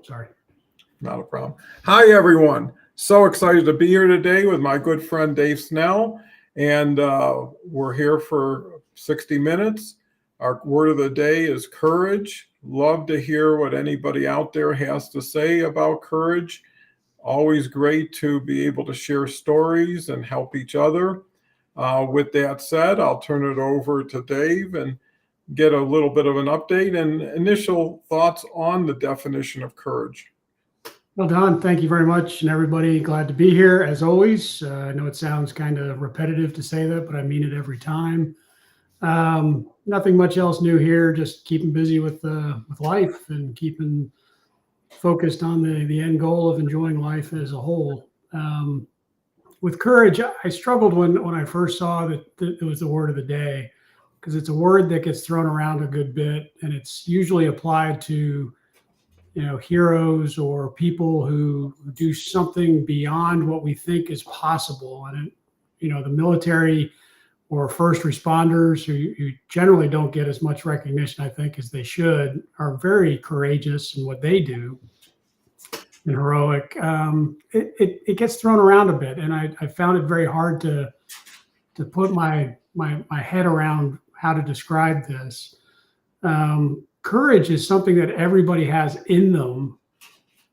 Sorry. Not a problem. Hi, everyone. So excited to be here today with my good friend Dave Snell. And we're here for 60 minutes. Our word of the day is courage. Love to hear what anybody out there has to say about courage. Always great to be able to share stories and help each other. With that said, I'll turn it over to Dave and get a little bit of an update and initial thoughts on the definition of courage. Well, Don, thank you very much. And everybody, glad to be here as always. I know it sounds kind of repetitive to say that, but I mean it every time. Nothing much else new here, just keeping busy with life and keeping focused on the end goal of enjoying life as a whole. With courage, I struggled when I first saw that it was the word of the day, because it's a word that gets thrown around a good bit, and it's usually applied to heroes or people who do something beyond what we think is possible. And the military or first responders who generally don't get as much recognition, I think, as they should, are very courageous in what they do and heroic. It gets thrown around a bit, and I found it very hard to put my head around how to describe this. Courage is something that everybody has in them,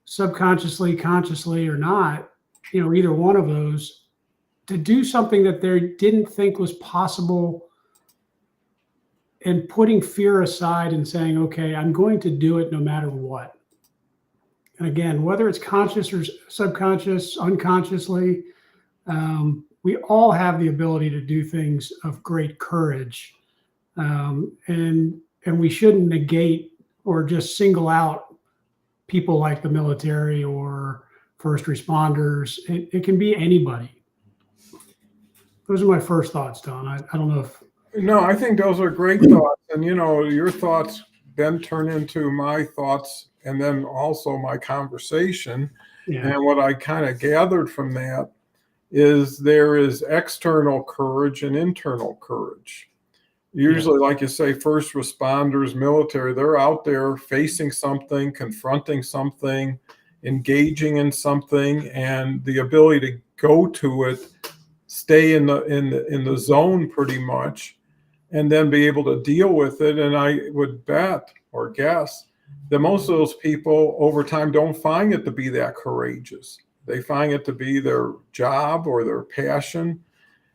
subconsciously, consciously, or not, either one of those, to do something that they didn't think was possible, and putting fear aside and saying, okay, I'm going to do it no matter what. And again, whether it's conscious or subconscious, unconsciously, we all have the ability to do things of great courage. And we shouldn't negate or just single out people like the military or first responders. It can be anybody. Those are my first thoughts, Don. I don't know if... No, I think those are great thoughts. And, your thoughts then turn into my thoughts and then also my conversation. Yeah. And what I kind of gathered from that is there is external courage and internal courage. Usually, like you say, first responders, military, they're out there facing something, confronting something, engaging in something, and the ability to go to it, stay in the zone pretty much, and then be able to deal with it. And I would bet or guess that most of those people over time don't find it to be that courageous. They find it to be their job or their passion.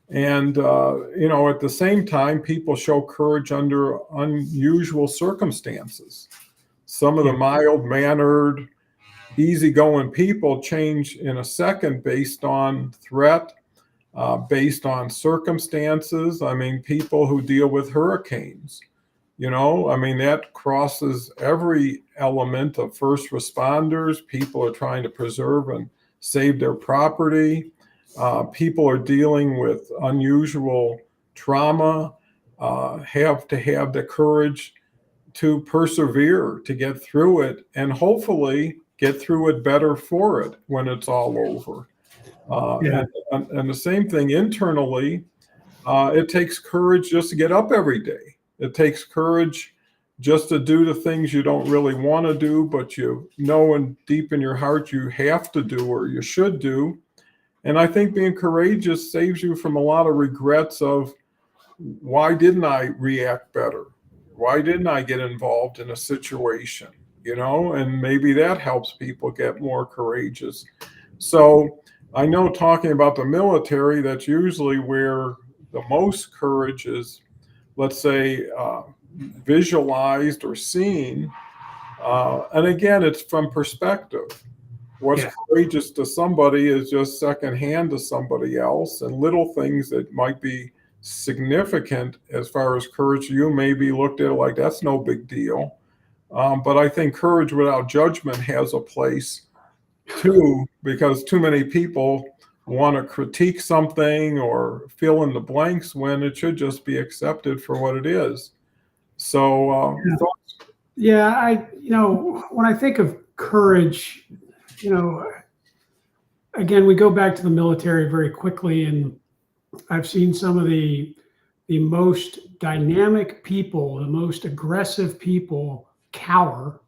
And, at the same time, people show courage under unusual circumstances. Some of the mild-mannered, easygoing people change in a second based on threat, based on circumstances. I mean, people who deal with hurricanes, that crosses every element of first responders. People are trying to preserve and save their property. People are dealing with unusual trauma, have to have the courage to persevere, to get through it, and hopefully get through it better for it when it's all over. And the same thing internally, it takes courage just to get up every day. It takes courage just to do the things you don't really want to do, but and deep in your heart you have to do or you should do. And I think being courageous saves you from a lot of regrets of, why didn't I react better? Why didn't I get involved in a situation? And maybe that helps people get more courageous. So I know, talking about the military, that's usually where the most courage is, let's say, visualized or seen. And again, it's from perspective. What's courageous to somebody is just secondhand to somebody else, and little things that might be significant as far as courage to you may be looked at like that's no big deal. But I think courage without judgment has a place too, because too many people want to critique something or fill in the blanks when it should just be accepted for what it is. So, thoughts? When I think of courage, again, we go back to the military very quickly, and I've seen some of the most dynamic people, the most aggressive people cower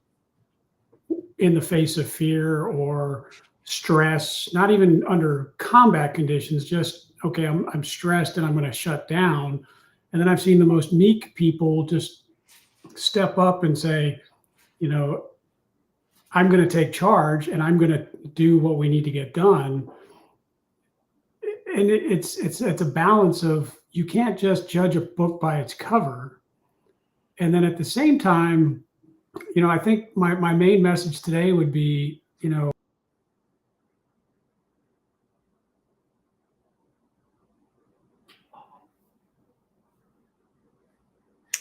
in the face of fear or stress, not even under combat conditions, just, okay, I'm stressed and I'm going to shut down. And then I've seen the most meek people just step up and say, you know, I'm going to take charge and I'm going to do what we need to get done. And it's a balance of, you can't just judge a book by its cover. And then at the same time, I think my main message today would be,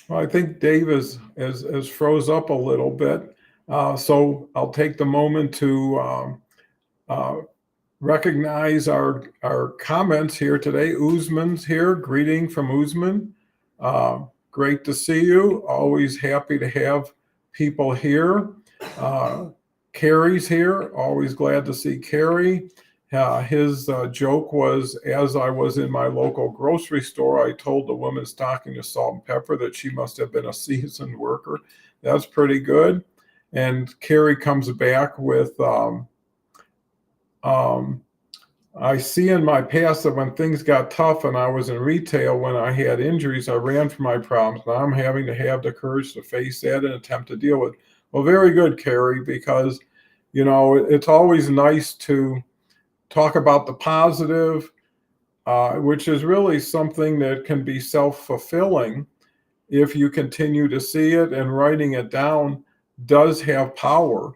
Well, I think Dave is froze up a little bit. So I'll take the moment to uh, recognize our comments here today. Uzman's here. Greeting from Uzman. Great to see you. Always happy to have people here. Carrie's here. Always glad to see Carrie. His joke was, as I was in my local grocery store, I told the woman stocking the salt and pepper that she must have been a seasoned worker. That's pretty good. And Carrie comes back with, I see in my past that when things got tough and I was in retail, when I had injuries, I ran from my problems. Now I'm having to have the courage to face that and attempt to deal with it. Well, very good, Carrie, because, it's always nice to talk about the positive, which is really something that can be self-fulfilling if you continue to see it, and writing it down does have power.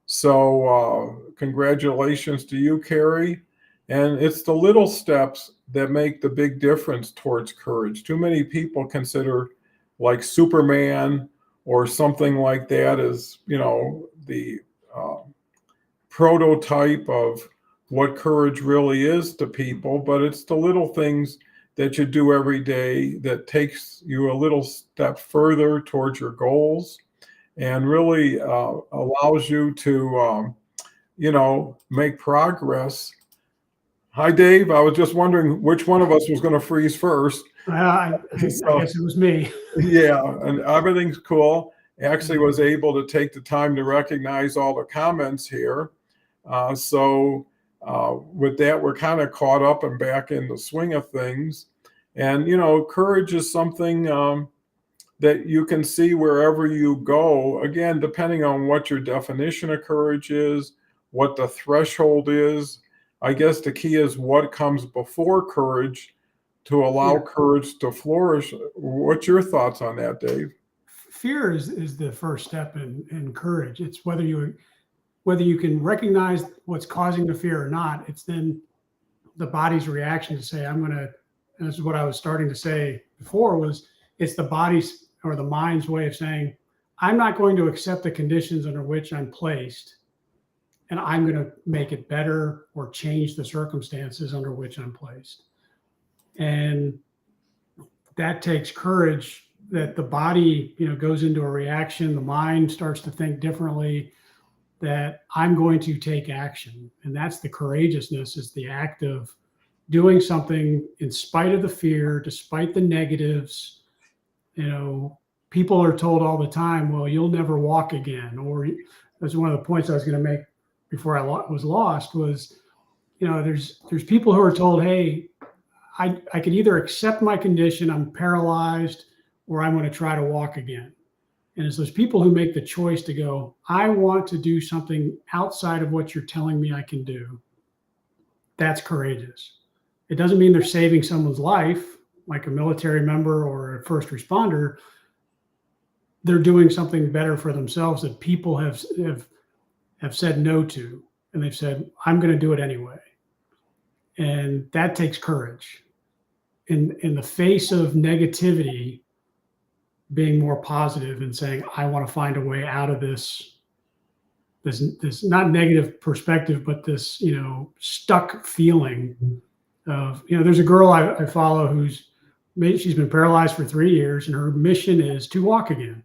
So congratulations to you, Carrie. And it's the little steps that make the big difference towards courage. Too many people consider like Superman or something like that as, the prototype of what courage really is to people, but it's the little things that you do every day that takes you a little step further towards your goals, and really allows you to, make progress. Hi, Dave. I was just wondering which one of us was going to freeze first. I guess it was me. Yeah, and everything's cool. Actually was able to take the time to recognize all the comments here. So with that, we're kind of caught up and back in the swing of things. And, courage is something that you can see wherever you go. Again, depending on what your definition of courage is, what the threshold is. I guess the key is what comes before courage to allow courage to flourish. What's your thoughts on that, Dave? Fear is the first step in courage. It's whether you can recognize what's causing the fear or not. It's then the body's reaction to say, and this is what I was starting to say before, was it's the body's or the mind's way of saying, I'm not going to accept the conditions under which I'm placed, and I'm going to make it better or change the circumstances under which I'm placed. And that takes courage, that the body, goes into a reaction, the mind starts to think differently, that I'm going to take action. And that's the courageousness, is the act of doing something in spite of the fear, despite the negatives. People are told all the time, well, you'll never walk again. Or that's one of the points I was going to make before I was lost was, there's people who are told, hey, I can either accept my condition, I'm paralyzed, or I'm going to try to walk again. And it's those people who make the choice to go, I want to do something outside of what you're telling me I can do. That's courageous. It doesn't mean they're saving someone's life, like a military member or a first responder. They're doing something better for themselves that people have said no to. And they've said, I'm going to do it anyway. And that takes courage. In the face of negativity, being more positive and saying, I want to find a way out of this not negative perspective, but this, stuck feeling of, there's a girl I follow she's been paralyzed for 3 years, and her mission is to walk again.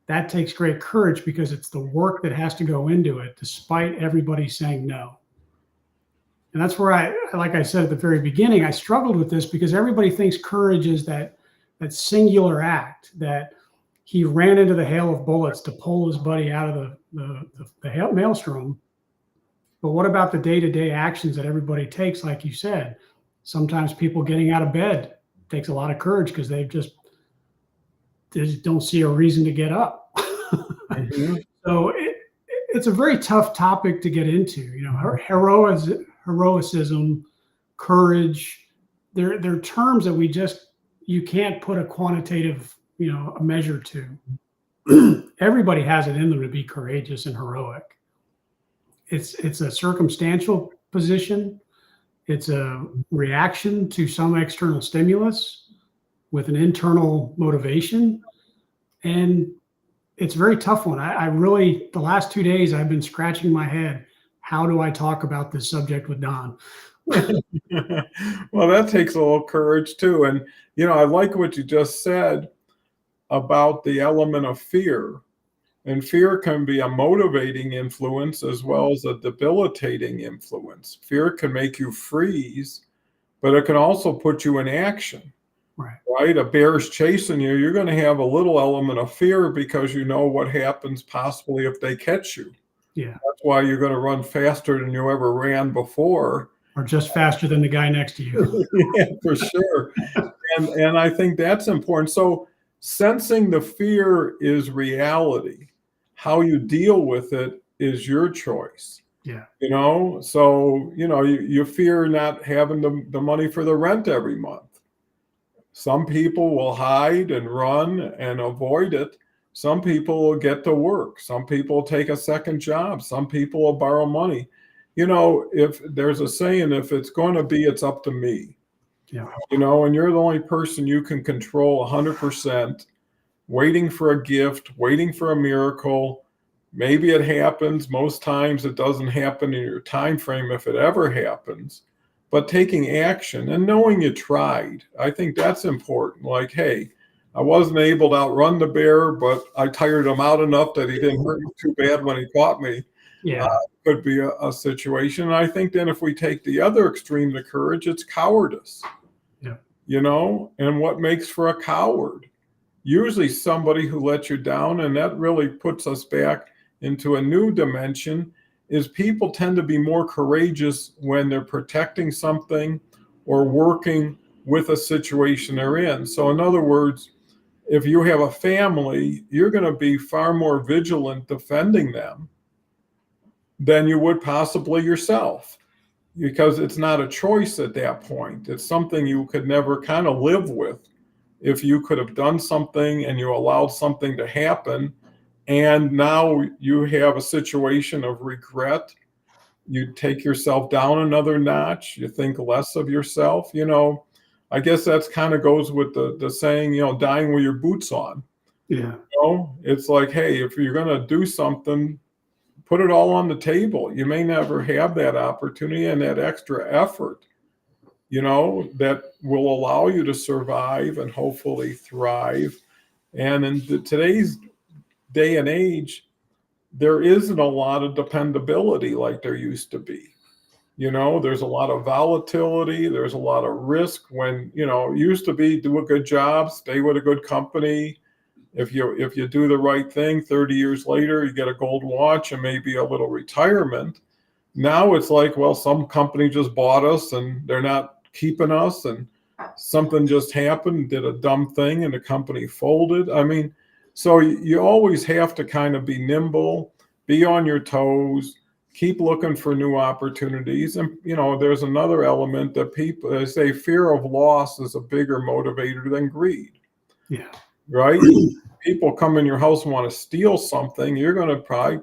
That takes great courage, because it's the work that has to go into it, despite everybody saying no. And that's where like I said at the very beginning, I struggled with this, because everybody thinks courage is that singular act that he ran into the hail of bullets to pull his buddy out of the maelstrom. But what about the day-to-day actions that everybody takes? Like you said, sometimes people getting out of bed takes a lot of courage because they just don't see a reason to get up. Mhm. So it's a very tough topic to get into. Heroism, courage. They're terms that you can't put a quantitative, a measure to. Everybody has it in them to be courageous and heroic. It's a circumstantial position. It's a reaction to some external stimulus with an internal motivation. And it's a very tough one. I really, the last 2 days, I've been scratching my head. How do I talk about this subject with Don? Well, that takes a little courage too. And, I like what you just said about the element of fear. And fear can be a motivating influence as well as a debilitating influence. Fear can make you freeze, but it can also put you in action. Right? A bear's chasing you. You're going to have a little element of fear because you know what happens possibly if they catch you. Yeah. That's why you're going to run faster than you ever ran before. Or just faster than the guy next to you. Yeah, for sure. And I think that's important. So sensing the fear is reality. How you deal with it is your choice. Yeah. So, you fear not having the money for the rent every month. Some people will hide and run and avoid it. Some people will get to work. Some people will take a second job. Some people will borrow money. If there's a saying, if it's going to be, it's up to me. Yeah. And you're the only person you can control 100%, waiting for a gift, waiting for a miracle. Maybe it happens. Most times it doesn't happen in your time frame if it ever happens. But taking action and knowing you tried, I think that's important. Like, hey, I wasn't able to outrun the bear, but I tired him out enough that he didn't hurt me too bad when he caught me. Yeah. Could be a situation. And I think then if we take the other extreme to courage, it's cowardice. Yeah. And what makes for a coward? Usually somebody who lets you down, and that really puts us back into a new dimension, is people tend to be more courageous when they're protecting something or working with a situation they're in. So in other words, if you have a family, you're going to be far more vigilant defending them than you would possibly yourself, because it's not a choice at that point. It's something you could never kind of live with. If you could have done something and you allowed something to happen, and now you have a situation of regret, you take yourself down another notch, you think less of yourself. I guess that's kind of goes with the saying, dying with your boots on. Yeah. It's like, hey, if you're going to do something, put it all on the table. You may never have that opportunity and that extra effort, that will allow you to survive and hopefully thrive. And in today's day and age, there isn't a lot of dependability like there used to be. There's a lot of volatility. There's a lot of risk when, it used to be do a good job, stay with a good company. If you do the right thing, 30 years later, you get a gold watch and maybe a little retirement. Now it's like, well, some company just bought us and they're not keeping us, and something just happened, did a dumb thing, and the company folded. I mean, so you always have to kind of be nimble, be on your toes, keep looking for new opportunities. And, there's another element that they say fear of loss is a bigger motivator than greed. Yeah. Right? People come in your house and want to steal something, you're going to probably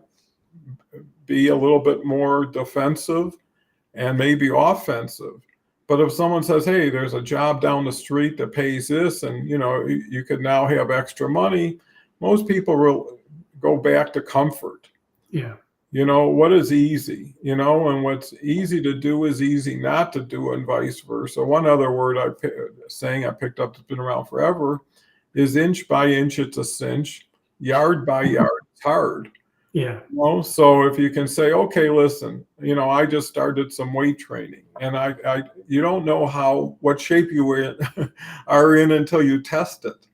be a little bit more defensive and maybe offensive. But if someone says, hey, there's a job down the street that pays this, and you could now have extra money, most people will go back to comfort. Yeah. What is easy, and what's easy to do is easy not to do, and vice versa. One other word I picked up that's been around forever is inch by inch, it's a cinch. Yard by yard, it's hard. Yeah. So if you can say, okay, listen, I just started some weight training, and you don't know what shape you are in until you test it.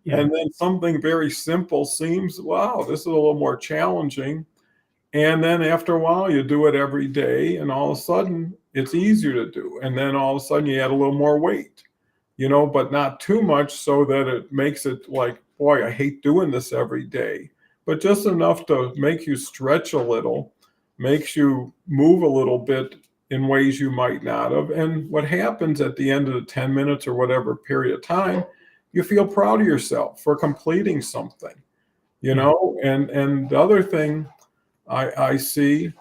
Yeah. And then something very simple seems, wow, this is a little more challenging. And then after a while, you do it every day, and all of a sudden, it's easier to do. And then all of a sudden, you add a little more weight, but not too much so that it makes it like, boy, I hate doing this every day. But just enough to make you stretch a little, makes you move a little bit in ways you might not have. And what happens at the end of the 10 minutes or whatever period of time, you feel proud of yourself for completing something, and the other thing I see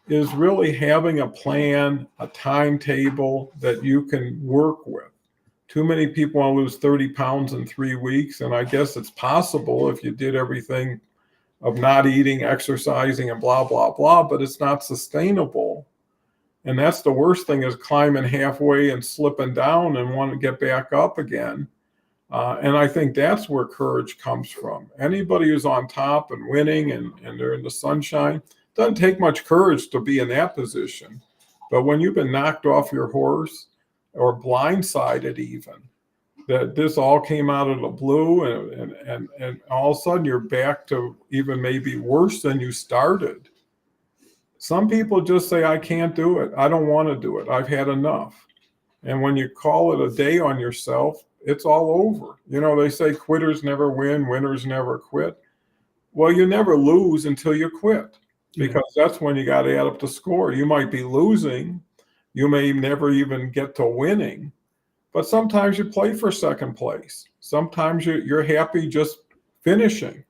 is really having a plan, a timetable that you can work with. Too many people want to lose 30 pounds in 3 weeks, and I guess it's possible if you did everything of not eating, exercising, and blah, blah, blah, but it's not sustainable. And that's the worst thing, is climbing halfway and slipping down and want to get back up again. And I think that's where courage comes from. Anybody who's on top and winning and they're in the sunshine, doesn't take much courage to be in that position. But when you've been knocked off your horse or blindsided even, that this all came out of the blue and all of a sudden you're back to even maybe worse than you started. Some people just say, I can't do it. I don't want to do it. I've had enough. And when you call it a day on yourself, it's all over. They say quitters never win, winners never quit. Well, you never lose until you quit, because that's when you got to add up the score. You might be losing. You may never even get to winning. But sometimes you play for second place. Sometimes you're happy just finishing,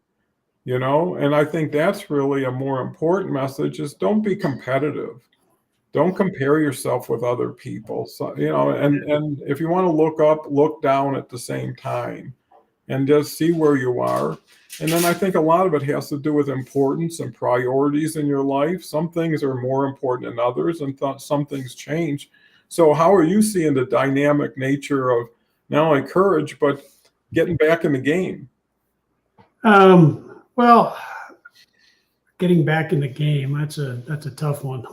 and I think that's really a more important message, is don't be competitive. Don't compare yourself with other people. So, and if you want to look up, look down at the same time and just see where you are. And then I think a lot of it has to do with importance and priorities in your life. Some things are more important than others, and some things change. So how are you seeing the dynamic nature of not only courage, but getting back in the game? Well, getting back in the game, that's a tough one.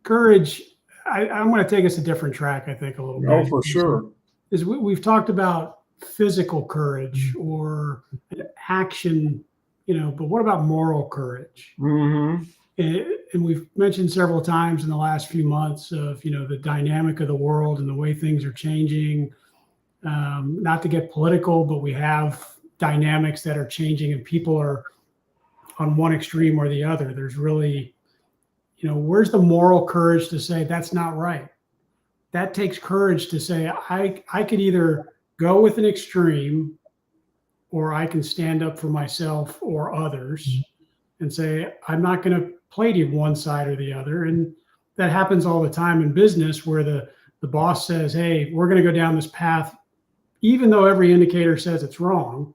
Courage, I'm going to take us a different track, I think, a little bit. Oh, for sure. We've talked about physical courage or action, but what about moral courage? Mm-hmm. And we've mentioned several times in the last few months of, the dynamic of the world and the way things are changing. Not to get political, but we have dynamics that are changing and people are on one extreme or the other. There's really, where's the moral courage to say that's not right? That takes courage to say, I could either go with an extreme or I can stand up for myself or others and say, I'm not going to play to one side or the other. And that happens all the time in business, where the boss says, hey, we're going to go down this path, even though every indicator says it's wrong.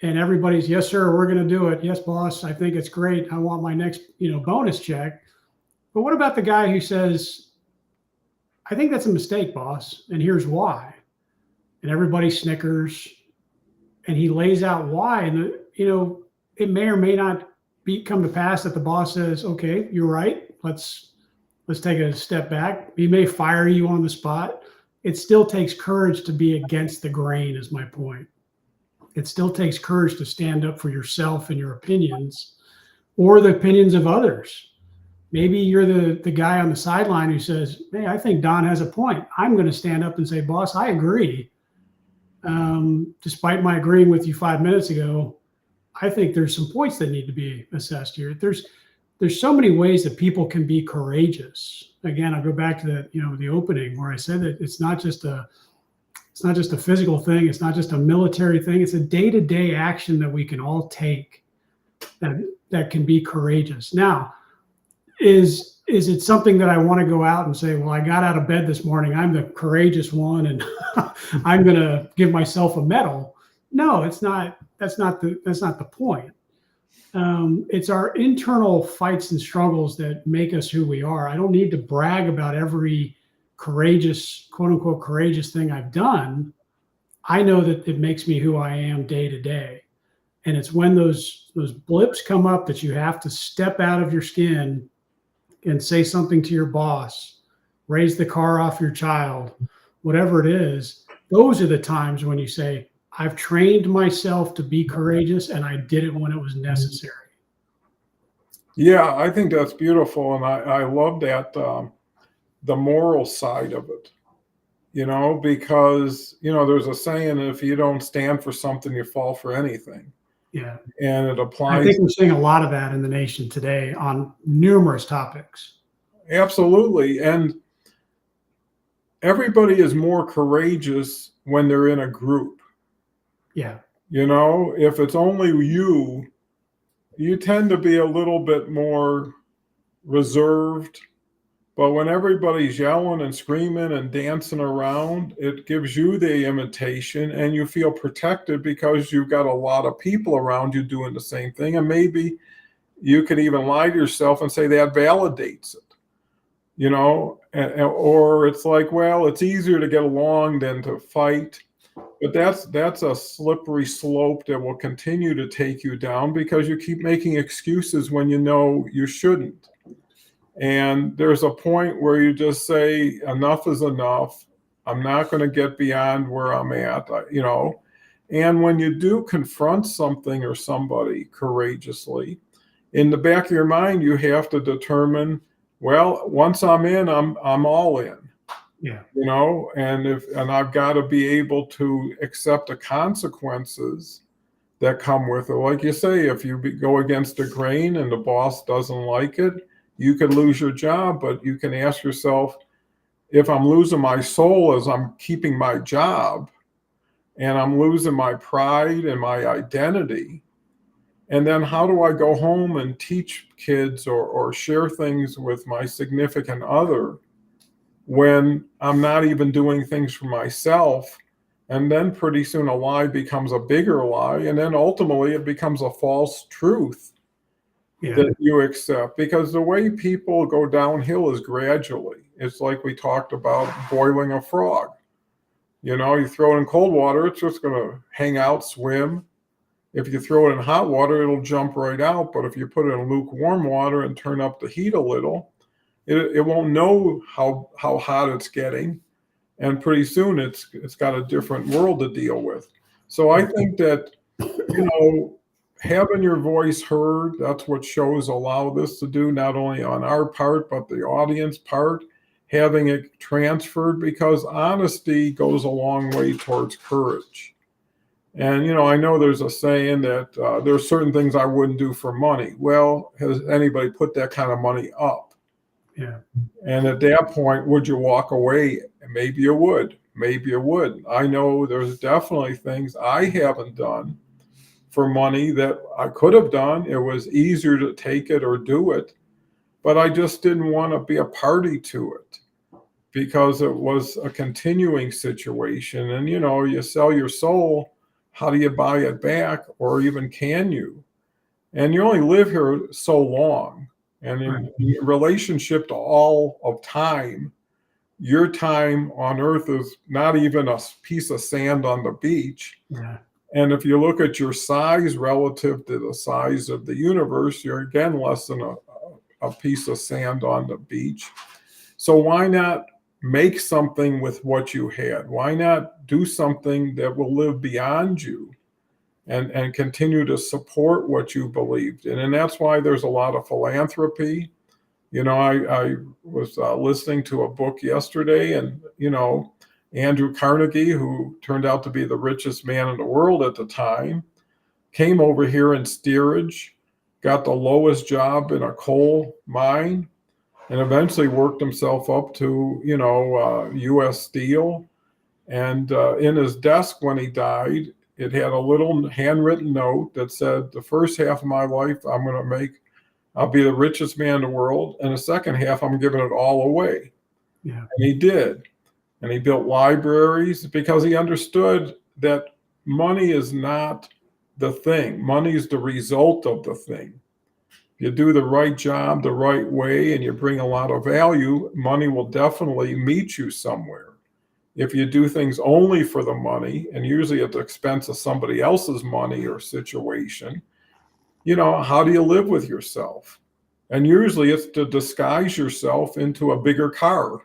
And everybody's, yes, sir, we're going to do it. Yes, boss, I think it's great. I want my next, bonus check. But what about the guy who says, I think that's a mistake, boss, and here's why. And everybody snickers, and he lays out why. And, it may or may not come to pass that the boss says, okay, you're right. Let's take a step back. He may fire you on the spot. It still takes courage to be against the grain, is my point. It still takes courage to stand up for yourself and your opinions, or the opinions of others. Maybe you're the guy on the sideline who says, hey, I think Don has a point. I'm going to stand up and say, boss, I agree. Despite my agreeing with you 5 minutes ago, I think there's some points that need to be assessed here. There's so many ways that people can be courageous. Again, I'll go back to that, the opening where I said that it's not just a physical thing. It's not just a military thing. It's a day-to-day action that we can all take that can be courageous. Now, is it something that I want to go out and say, well, I got out of bed this morning, I'm the courageous one, and I'm going to give myself a medal? No, it's not. That's not the point. It's our internal fights and struggles that make us who we are. I don't need to brag about every courageous, quote unquote, courageous thing I've done. I know that it makes me who I am day to day. And it's when those blips come up that you have to step out of your skin and say something to your boss, raise the car off your child, whatever it is, those are the times when you say, I've trained myself to be courageous and I did it when it was necessary. Yeah, I think that's beautiful. And I love that, the moral side of it, because, there's a saying, if you don't stand for something, you fall for anything. Yeah. And it I applies. think we're seeing a lot of that in the nation today on numerous topics. Absolutely. And everybody is more courageous when they're in a group. Yeah. If it's only you tend to be a little bit more reserved. But when everybody's yelling and screaming and dancing around, it gives you the imitation and you feel protected because you've got a lot of people around you doing the same thing. And maybe you could even lie to yourself and say that validates it, or it's like, well, it's easier to get along than to fight. But that's a slippery slope that will continue to take you down because you keep making excuses when you know you shouldn't. And there's a point where you just say, enough is enough. I'm not going to get beyond where I'm at, And when you do confront something or somebody courageously, in the back of your mind, you have to determine, well, once I'm in, I'm all in. Yeah. And I've got to be able to accept the consequences that come with it. Like you say, if you go against the grain and the boss doesn't like it, you could lose your job. But you can ask yourself, if I'm losing my soul as I'm keeping my job, and I'm losing my pride and my identity, and then how do I go home and teach kids or share things with my significant other when I'm not even doing things for myself? And then pretty soon a lie becomes a bigger lie. And then ultimately it becomes a false truth that you accept, because the way people go downhill is gradually. It's like we talked about boiling a frog. You throw it in cold water, it's just going to hang out, swim. If you throw it in hot water, it'll jump right out. But if you put it in lukewarm water and turn up the heat a little, it won't know how hot it's getting. And pretty soon it's got a different world to deal with. So I think that, having your voice heard, that's what shows allow this to do, not only on our part, but the audience part, having it transferred, because honesty goes a long way towards courage. And, I know there's a saying that there's certain things I wouldn't do for money. Well, has anybody put that kind of money up? Yeah. And at that point, would you walk away? Maybe you would. Maybe you wouldn't. I know there's definitely things I haven't done for money that I could have done. It was easier to take it or do it, but I just didn't want to be a party to it because it was a continuing situation. And, you sell your soul. How do you buy it back? Or even can you? And you only live here so long. And in relationship to all of time, your time on earth is not even a piece of sand on the beach. Yeah. And if you look at your size relative to the size of the universe, you're again less than a piece of sand on the beach. So why not make something with what you had? Why not do something that will live beyond you and continue to support what you believed in? And that's why there's a lot of philanthropy. I was listening to a book yesterday, and, Andrew Carnegie, who turned out to be the richest man in the world at the time, came over here in steerage, got the lowest job in a coal mine, and eventually worked himself up to, U.S. Steel. And in his desk when he died, it had a little handwritten note that said, the first half of my life, I'll be the richest man in the world. And the second half, I'm giving it all away. Yeah. And he did. And he built libraries because he understood that money is not the thing. Money is the result of the thing. If you do the right job the right way and you bring a lot of value, money will definitely meet you somewhere. If you do things only for the money, and usually at the expense of somebody else's money or situation, how do you live with yourself? And usually it's to disguise yourself into a bigger car.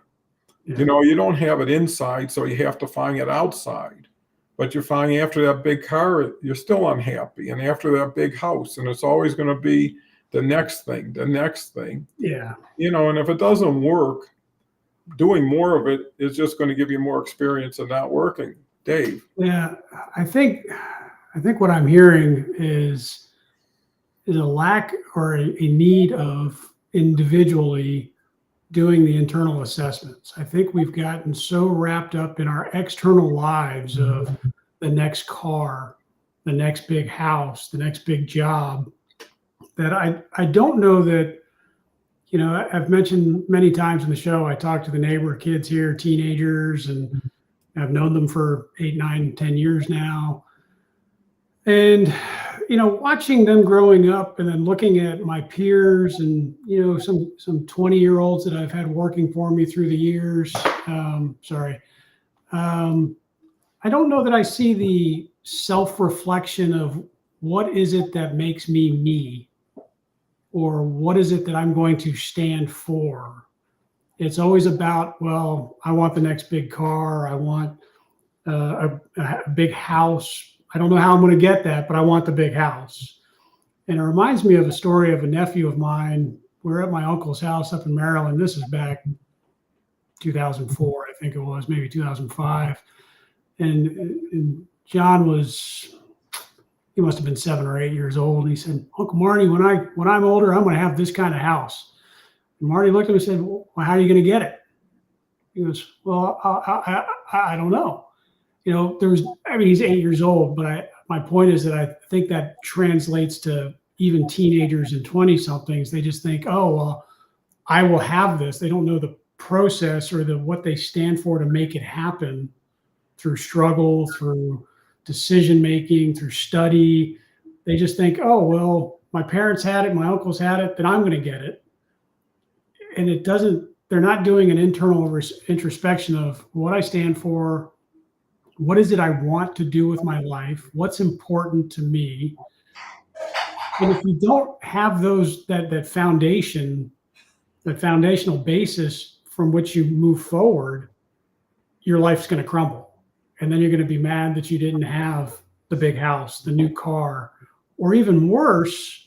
You know, you don't have it inside, so you have to find it outside. But you find after that big car, you're still unhappy. And after that big house, and it's always going to be the next thing, the next thing. Yeah. You know, and if it doesn't work, doing more of it is just going to give you more experience of not working. Dave. Yeah. I think what I'm hearing is a lack or a need of individually doing the internal assessments. I think we've gotten so wrapped up in our external lives of the next car, the next big house, the next big job, that I don't know that, you know, I've mentioned many times in the show, I talk to the neighbor kids here, teenagers, and I've known them for 8, 9, 10 years now. And, you know, watching them growing up and then looking at my peers and, you know, some 20-year-olds that I've had working for me through the years. I don't know that I see the self-reflection of what is it that makes me me, or what is it that I'm going to stand for. It's always about, well, I want the next big car. I want a big house. I don't know how I'm going to get that, but I want the big house. And it reminds me of a story of a nephew of mine. We're at my uncle's house up in Maryland. This is back 2004, I think it was, maybe 2005. And John he must have been 7 or 8 years old. And he said, Uncle Marty, when I'm older, I'm going to have this kind of house. And Marty looked at him and said, well, how are you going to get it? He goes, well, I don't know. You know, he's 8 years old, but my point is that I think that translates to even teenagers and 20-somethings. They just think, oh, well, I will have this. They don't know the process or what they stand for to make it happen through struggle, through decision-making, through study. They just think, oh, well, my parents had it, my uncles had it, then I'm going to get it. And they're not doing an internal introspection of what I stand for. What is it I want to do with my life? What's important to me? And if you don't have that foundational basis from which you move forward, your life's going to crumble. And then you're going to be mad that you didn't have the big house, the new car, or even worse,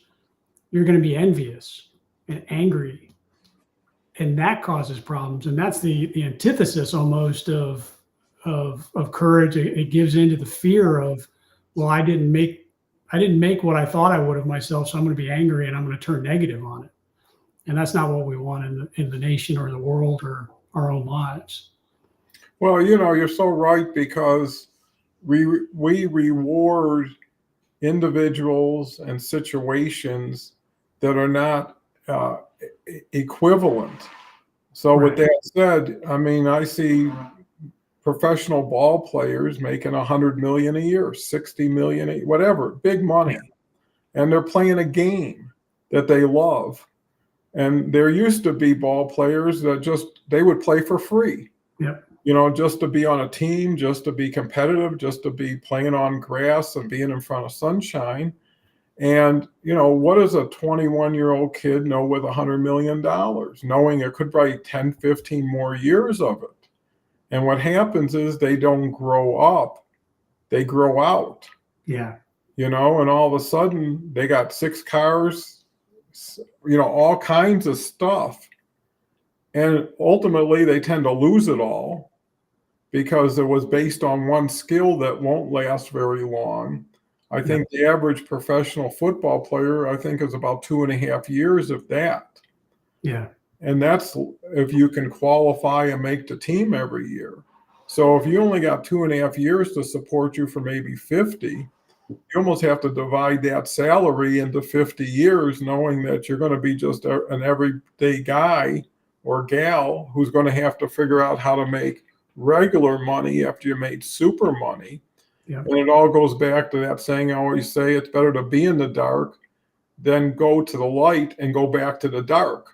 you're going to be envious and angry. And that causes problems. And that's the antithesis almost of courage. It gives into the fear of, well, I didn't make what I thought I would of myself, so I'm going to be angry and I'm going to turn negative on it. And that's not what we want in the nation or the world or our own lives. Well, you know, you're so right, because we reward individuals and situations that are not equivalent. So Right. With that said, I mean, I see professional ball players making $100 million a year, $60 million, whatever, big money. Yeah. And they're playing a game that they love. And there used to be ball players that they would play for free. Yep. You know, just to be on a team, just to be competitive, just to be playing on grass and being in front of sunshine. And, you know, what does a 21-year-old kid know with $100 million, knowing it could probably 10, 15 more years of it? And what happens is they don't grow up, they grow out. Yeah. You know, and all of a sudden they got 6 cars, you know, all kinds of stuff. And ultimately they tend to lose it all because it was based on one skill that won't last very long. I think the average professional football player, I think, is about 2.5 years of that. Yeah. And that's if you can qualify and make the team every year. So if you only got 2.5 years to support you for maybe 50, you almost have to divide that salary into 50 years, knowing that you're going to be just an everyday guy or gal who's going to have to figure out how to make regular money after you made super money. Yep. And it all goes back to that saying I always say, it's better to be in the dark than go to the light and go back to the dark.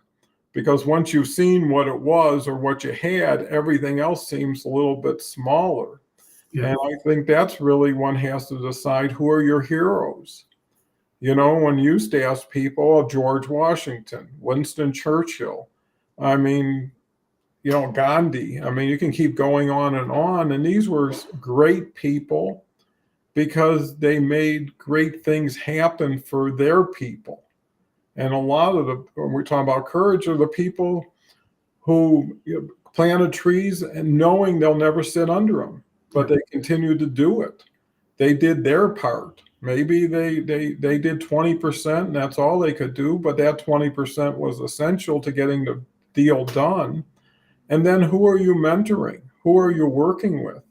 Because once you've seen what it was or what you had, everything else seems a little bit smaller. Yep. And I think that's really one has to decide, who are your heroes? You know, when you used to ask people, George Washington, Winston Churchill, I mean, Gandhi. I mean, you can keep going on. And these were great people because they made great things happen for their people. And a lot of when we're talking about courage, are the people who planted trees and knowing they'll never sit under them, but they continued to do it. They did their part. Maybe they did 20% and that's all they could do, but that 20% was essential to getting the deal done. And then who are you mentoring? Who are you working with?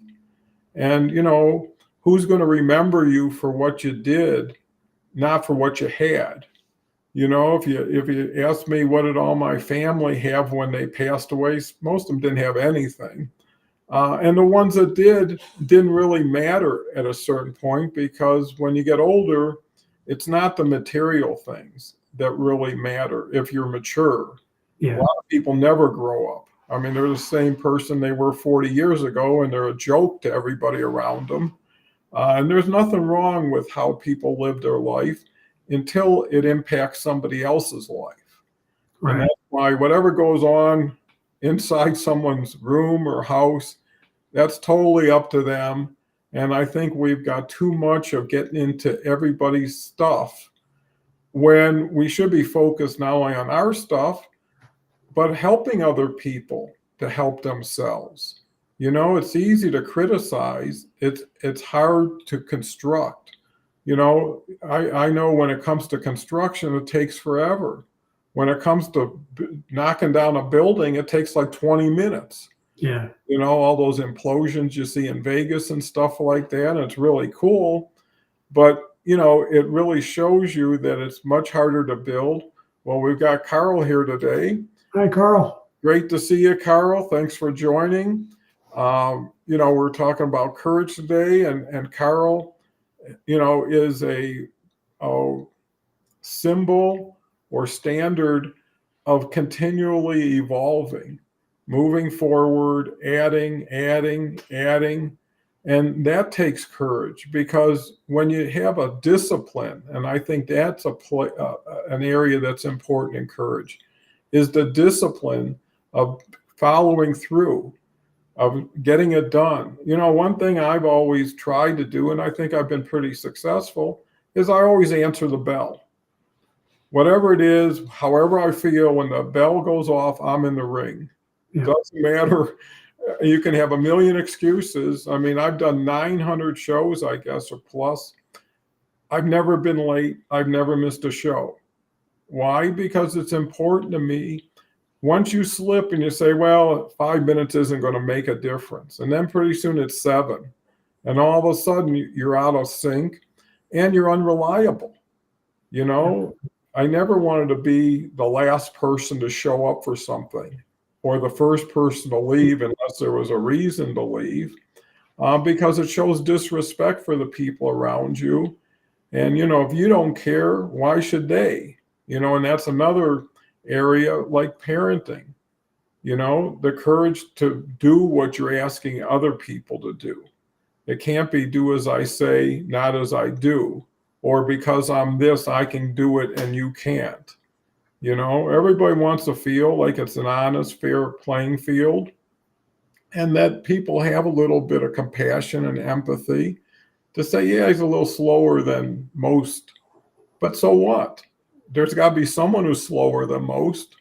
And, who's going to remember you for what you did, not for what you had? If you ask me what did all my family have when they passed away, most of them didn't have anything. And the ones that didn't really matter at a certain point, because when you get older, it's not the material things that really matter if you're mature. Yeah. A lot of people never grow up. I mean, they're the same person they were 40 years ago, and they're a joke to everybody around them. And there's nothing wrong with how people live their life until it impacts somebody else's life. Right. And that's why whatever goes on inside someone's room or house, that's totally up to them. And I think we've got too much of getting into everybody's stuff when we should be focused not only on our stuff, but helping other people to help themselves. It's easy to criticize. It's hard to construct. I know when it comes to construction, it takes forever. When it comes to knocking down a building, it takes like 20 minutes. Yeah. All those implosions you see in Vegas and stuff like that. And it's really cool. But, it really shows you that it's much harder to build. Well, we've got Karl here today. Hi, Karl. Great to see you, Karl. Thanks for joining. We're talking about courage today, and Karl, is a symbol or standard of continually evolving, moving forward, adding, and that takes courage, because when you have a discipline, and I think that's an area that's important in courage, is the discipline of following through, of getting it done. One thing I've always tried to do, and I think I've been pretty successful, is I always answer the bell. Whatever it is, however I feel, when the bell goes off, I'm in the ring. Yeah. Doesn't matter. You can have a million excuses. I mean, I've done 900 shows, I guess, or plus. I've never been late. I've never missed a show. Why? Because it's important to me. Once you slip and you say, well, 5 minutes isn't going to make a difference, and then pretty soon it's 7, and all of a sudden you're out of sync and you're unreliable. I never wanted to be the last person to show up for something or the first person to leave unless there was a reason to leave, because it shows disrespect for the people around you. And, if you don't care, why should they? And that's another area like parenting, the courage to do what you're asking other people to do. It can't be do as I say, not as I do, or because I'm this, I can do it and you can't. Everybody wants to feel like it's an honest, fair playing field, and that people have a little bit of compassion and empathy to say, yeah, he's a little slower than most, but so what? There's got to be someone who's slower than most,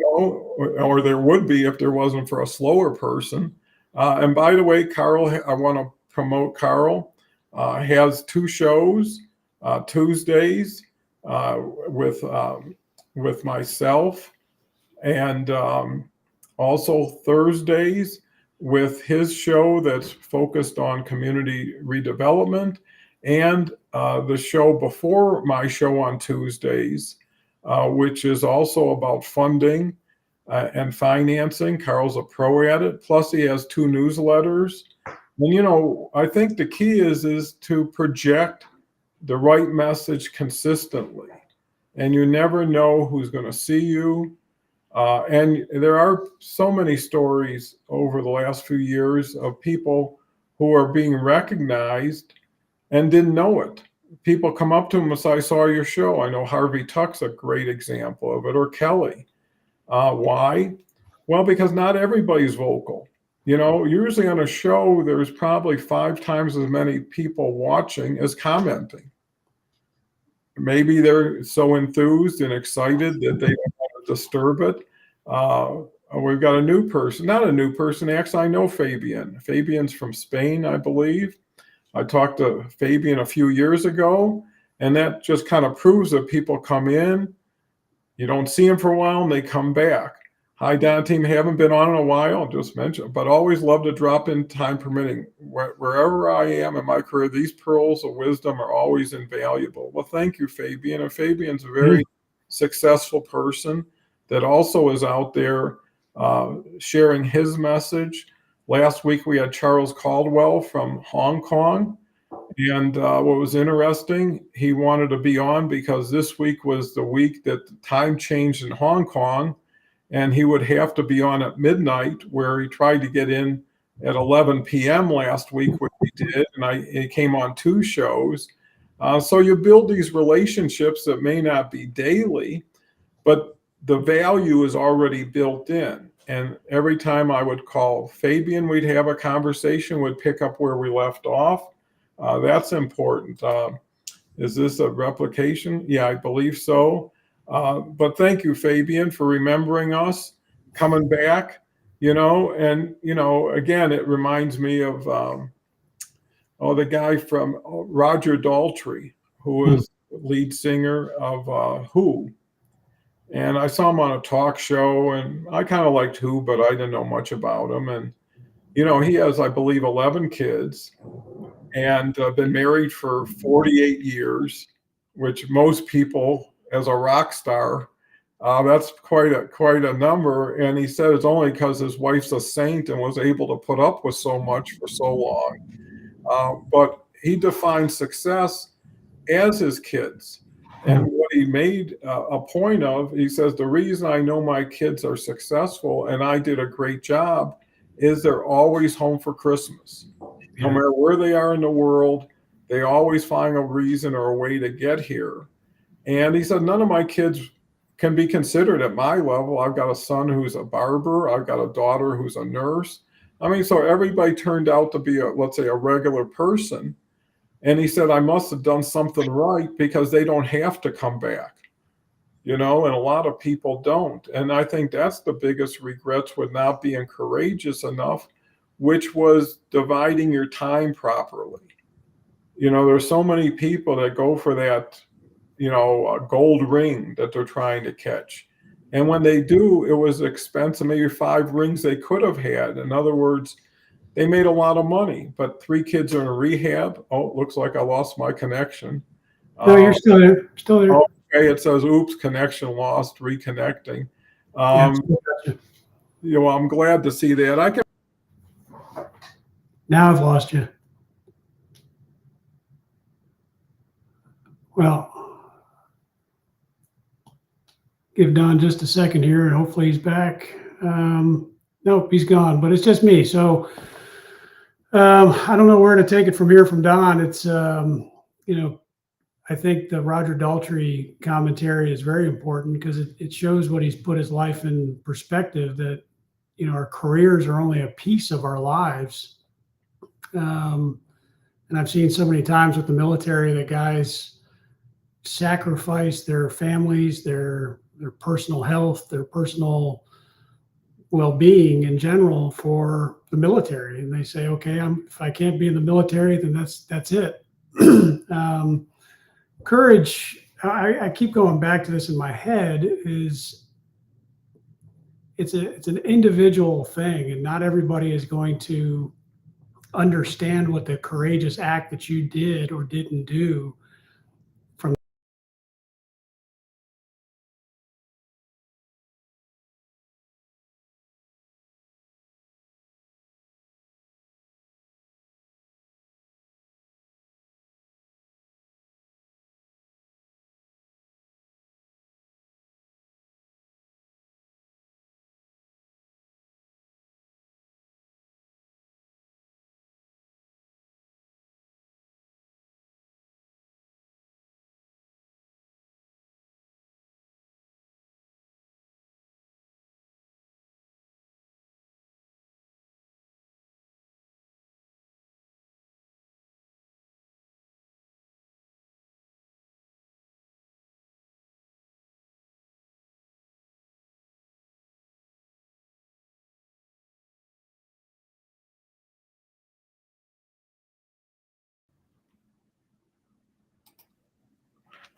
or there would be if there wasn't for a slower person. And by the way, Karl, I want to promote Karl, has 2 shows, Tuesdays with myself, and also Thursdays with his show that's focused on community redevelopment, and the show before my show on Tuesdays, which is also about funding and financing. Karl's a pro at it. Plus, he has 2 newsletters. And, I think the key is to project the right message consistently. And you never know who's going to see you. And there are so many stories over the last few years of people who are being recognized and didn't know it. People come up to him and say, I saw your show. I know Harvey Tuck's a great example of it, or Kelly. Why? Well, because not everybody's vocal. Usually on a show, there's probably 5 times as many people watching as commenting. Maybe they're so enthused and excited that they don't want to disturb it. Uh, we've got a new person, not a new person, actually, I know Fabian. Fabian's from Spain, I believe. I talked to Fabian a few years ago, and that just kind of proves that people come in, you don't see them for a while, and they come back. Hi, Don team. Haven't been on in a while, just mentioned, but always love to drop in time permitting. Wherever I am in my career, these pearls of wisdom are always invaluable. Well, thank you, Fabian. And Fabian's a very successful person that also is out there sharing his message. Last week, we had Charles Caldwell from Hong Kong. And what was interesting, he wanted to be on because this week was the week that the time changed in Hong Kong, and he would have to be on at midnight, where he tried to get in at 11 p.m. last week, which he did, and he came on 2 shows. So you build these relationships that may not be daily, but the value is already built in. And every time I would call Fabian, we'd have a conversation, would pick up where we left off. That's important. Is this a replication? Yeah, I believe so. But thank you, Fabian, for remembering us, coming back, and, again, it reminds me of, the guy from Roger Daltrey, who was lead singer of Who. And I saw him on a talk show, and I kind of liked Who, but I didn't know much about him. And, he has, I believe, 11 kids and been married for 48 years, which most people, as a rock star, that's quite a number. And he said it's only because his wife's a saint and was able to put up with so much for so long. But he defines success as his kids. And what he made a point of, he says, the reason I know my kids are successful and I did a great job is they're always home for Christmas. No matter where they are in the world, they always find a reason or a way to get here. And he said, none of my kids can be considered at my level. I've got a son who's a barber. I've got a daughter who's a nurse. I mean, so everybody turned out to be, let's say, a regular person. And he said, I must have done something right because they don't have to come back, and a lot of people don't. And I think that's the biggest regrets with not being courageous enough, which was dividing your time properly. There's so many people that go for that, a gold ring that they're trying to catch. And when they do, it was expensive, maybe 5 rings they could have had. In other words, they made a lot of money, but 3 kids are in a rehab. Oh, it looks like I lost my connection. No, you're still there. Still there. Okay, it says, oops, connection lost, reconnecting. I'm glad to see that. Now I've lost you. Well, give Don just a second here, and hopefully he's back. Nope, he's gone, but it's just me. So I don't know where to take it from here from Don. It's, I think the Roger Daltrey commentary is very important because it shows what he's put his life in perspective, that, our careers are only a piece of our lives. And I've seen so many times with the military that guys sacrifice their families, their personal health, their personal well-being in general for the military. And they say, okay, if I can't be in the military, then that's it. Courage, I keep going back to this in my head, is it's an individual thing, and not everybody is going to understand what the courageous act that you did or didn't do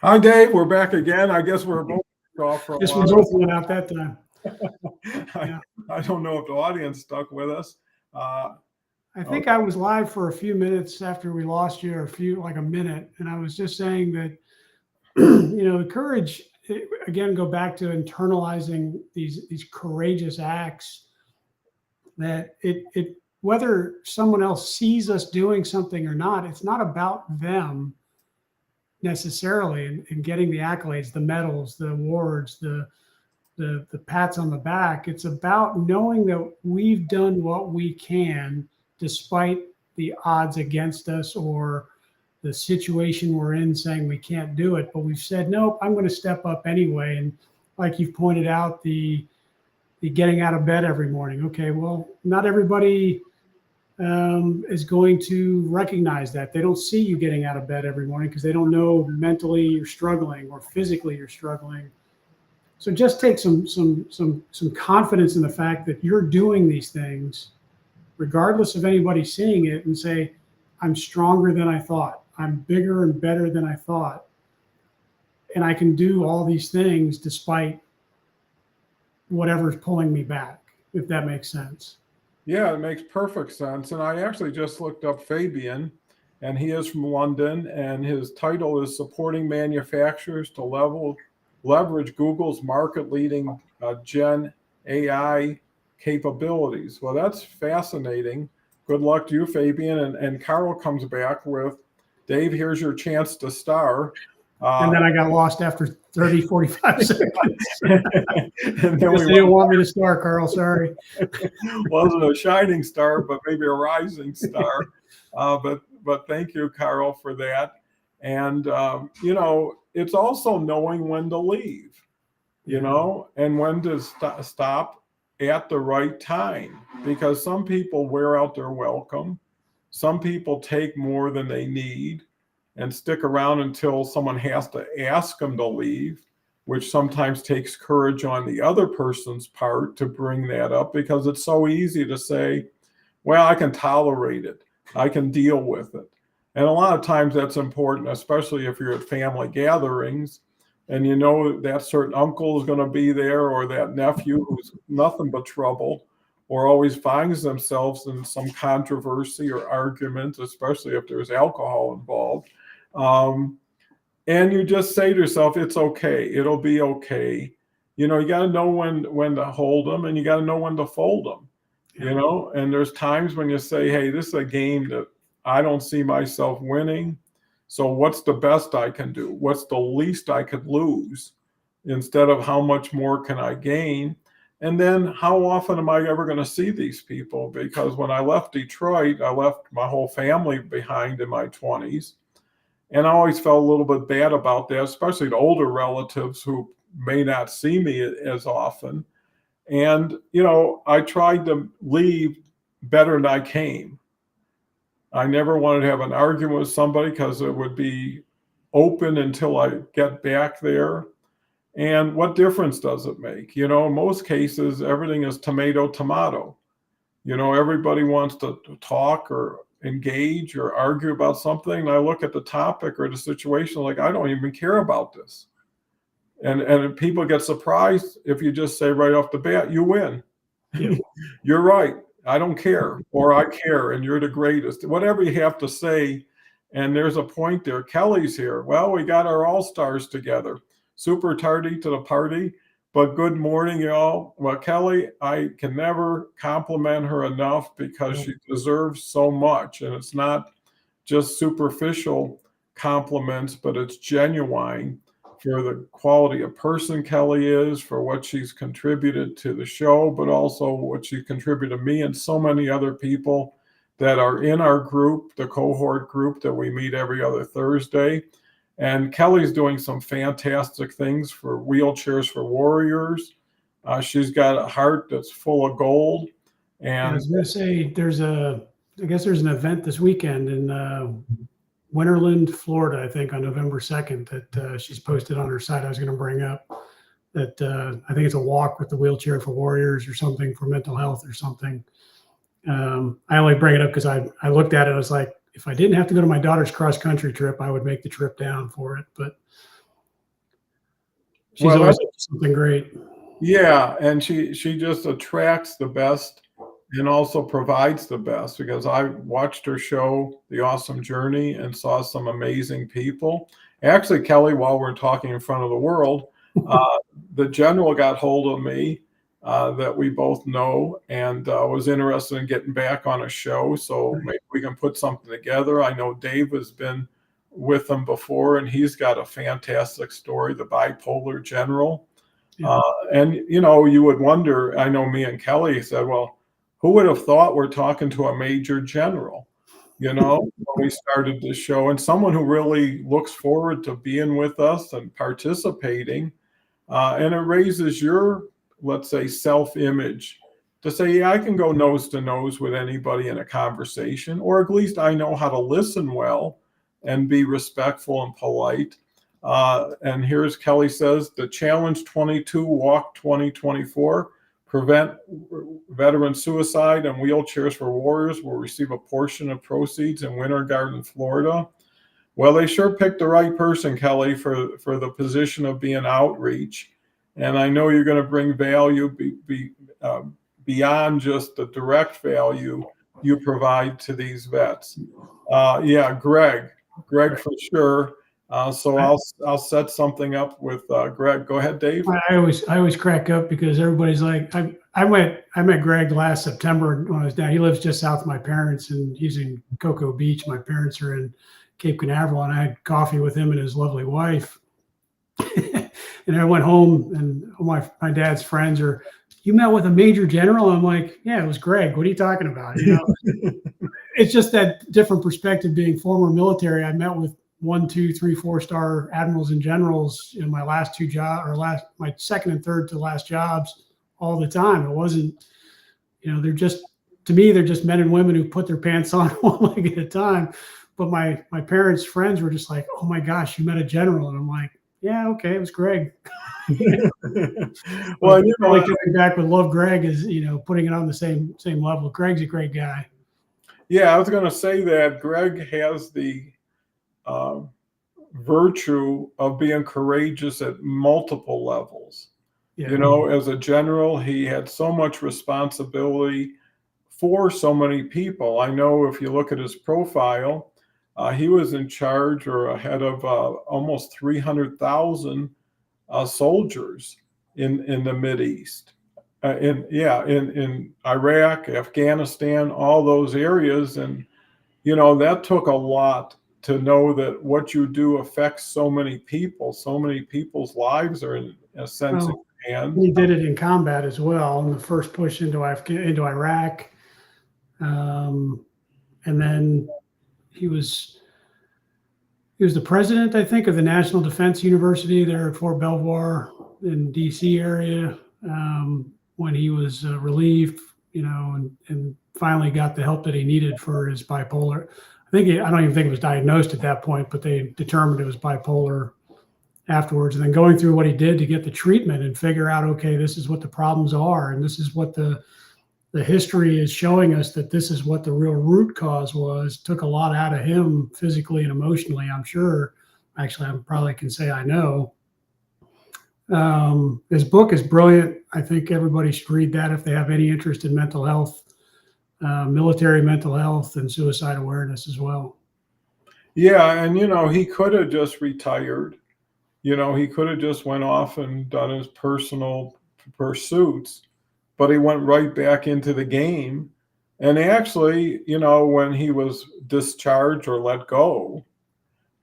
Hi, Dave. We're back again. I guess we're both off for a This while. was open out that time. Yeah. I don't know if the audience stuck with us. I think I was live for a few minutes after we lost you, or like a minute. And I was just saying that, the courage, again, go back to internalizing these courageous acts, that whether someone else sees us doing something or not, it's not about them necessarily, and getting the accolades, the medals, the awards, the pats on the back. It's about knowing that we've done what we can despite the odds against us, or the situation we're in saying we can't do it. But we've said, nope, I'm going to step up anyway. And like you've pointed out, the getting out of bed every morning. Okay, well, not everybody is going to recognize that. They don't see you getting out of bed every morning because they don't know mentally you're struggling or physically you're struggling. So just take some confidence in the fact that you're doing these things, regardless of anybody seeing it, and say, I'm stronger than I thought. I'm bigger and better than I thought. And I can do all these things despite whatever's pulling me back, if that makes sense. Yeah, it makes perfect sense. And I actually just looked up Fabian, and he is from London, and his title is Supporting Manufacturers to Leverage Google's market-leading Gen AI capabilities. Well, that's fascinating. Good luck to you, Fabian. And Carl comes back with, Dave, here's your chance to star. And then I got lost after 30, 45 seconds. And then you didn't want me to star, Carl. Sorry. Wasn't a shining star, but maybe a rising star. But thank you, Carl, for that. And it's also knowing when to leave, and when to stop at the right time, because some people wear out their welcome. Some people take more than they need and stick around until someone has to ask them to leave, which sometimes takes courage on the other person's part to bring that up, because it's so easy to say, well, I can tolerate it. I can deal with it. And a lot of times that's important, especially if you're at family gatherings and you know that certain uncle is going to be there, or that nephew who's nothing but trouble, or always finds themselves in some controversy or argument, especially if there's alcohol involved. And you just say to yourself, it's okay. It'll be okay. You got to know when to hold them, and you got to know when to fold them, and there's times when you say, hey, this is a game that I don't see myself winning. So what's the best I can do? What's the least I could lose, instead of how much more can I gain? And then how often am I ever going to see these people? Because when I left Detroit, I left my whole family behind in my 20s. And I always felt a little bit bad about that, especially the older relatives who may not see me as often. And, I tried to leave better than I came. I never wanted to have an argument with somebody, because it would be open until I get back there. And what difference does it make? In most cases, everything is tomato, tomato. Everybody wants to talk or engage or argue about something. And I look at the topic or the situation like, I don't even care about this. And people get surprised if you just say right off the bat, you win. Yeah. You're right. I don't care, or I care, and you're the greatest. Whatever you have to say. And there's a point there. Kelly's here. Well, we got our all-stars together. Super tardy to the party, but good morning, y'all. Well, Kelly, I can never compliment her enough, because she deserves so much. And it's not just superficial compliments, but it's genuine, for the quality of person Kelly is, for what she's contributed to the show, but also what she contributed to me and so many other people that are in our group, the cohort group that we meet every other Thursday. And Kelly's doing some fantastic things for Wheelchairs for Warriors. She's got a heart that's full of gold. And I was going to say, I guess there's an event this weekend in Winterland, Florida, I think on November 2nd, that she's posted on her site. I was going to bring up that I think it's a walk with the Wheelchair for Warriors or something, for mental health or something. I only bring it up because I looked at it. I was like, if I didn't have to go to my daughter's cross country trip, I would make the trip down for it. But She's Well, always up to something great. yeah, and she just attracts the best and also provides the best because I watched her show, The Awesome Journey, and saw some amazing people. Actually, Kelly, while we're talking in front of the world, uh, the general got hold of me that we both know and was interested in getting back on a show. So maybe we can put something together. I know Dave has been with them before, and he's got a fantastic story, the bipolar general. Yeah. And you would wonder. I know me and Kelly said, "Well, who would have thought we're talking to a major general?" When we started this show, and someone who really looks forward to being with us and participating, and it raises your, let's say, self-image to say, "Yeah, I can go nose to nose with anybody in a conversation, or at least I know how to listen well and be respectful and polite." And here's Kelly says, the Challenge 22 Walk 2024 Prevent Veteran Suicide and Wheelchairs for Warriors will receive a portion of proceeds in Winter Garden, Florida. Well, they sure picked the right person, Kelly, for the position of being outreach. And I know you're going to bring value beyond just the direct value you provide to these vets. Yeah, Greg for sure. So I'll set something up with Greg. Go ahead, Dave. I always crack up because everybody's like, I met Greg last September when I was down. He lives just south of my parents, and he's in Cocoa Beach. My parents are in Cape Canaveral, and I had coffee with him and his lovely wife. And I went home, and my dad's friends are, "You met with a major general?" I'm like, "Yeah, it was Greg. What are you talking about?" It's just that different perspective. Being former military, I met with 1, 2, 3, 4-star admirals and generals in my last two jobs, or my second and third to last jobs, all the time. It wasn't, they're just, to me, they're just men and women who put their pants on one leg at a time. But my parents' friends were just like, "Oh my gosh, you met a general," and I'm like, "Yeah, okay, it was Greg." Well, coming back with love, Greg is putting it on the same level. Greg's a great guy. Yeah, I was going to say that Greg has the virtue of being courageous at multiple levels. Yeah. As a general, he had so much responsibility for so many people. I know if you look at his profile, he was in charge or ahead of almost 300,000 soldiers in the Mideast. In Iraq, Afghanistan, all those areas. And, that took a lot to know that what you do affects so many people. So many people's lives are in a sense in your hands. He did it in combat as well in the first push into Iraq. And then he was the president, I think, of the National Defense University there at Fort Belvoir in DC area, when he was relieved, and finally got the help that he needed for his bipolar. I don't even think it was diagnosed at that point, but they determined it was bipolar afterwards. And then going through what he did to get the treatment and figure out, okay, this is what the problems are, and this is what the history is showing us, that this is what the real root cause was. Took a lot out of him physically and emotionally, I'm sure. Actually, I probably can say I know. His book is brilliant. I think everybody should read that if they have any interest in mental health, military mental health, and suicide awareness as well. Yeah, and he could have just retired. He could have just went off and done his personal pursuits, but he went right back into the game. And actually, when he was discharged or let go,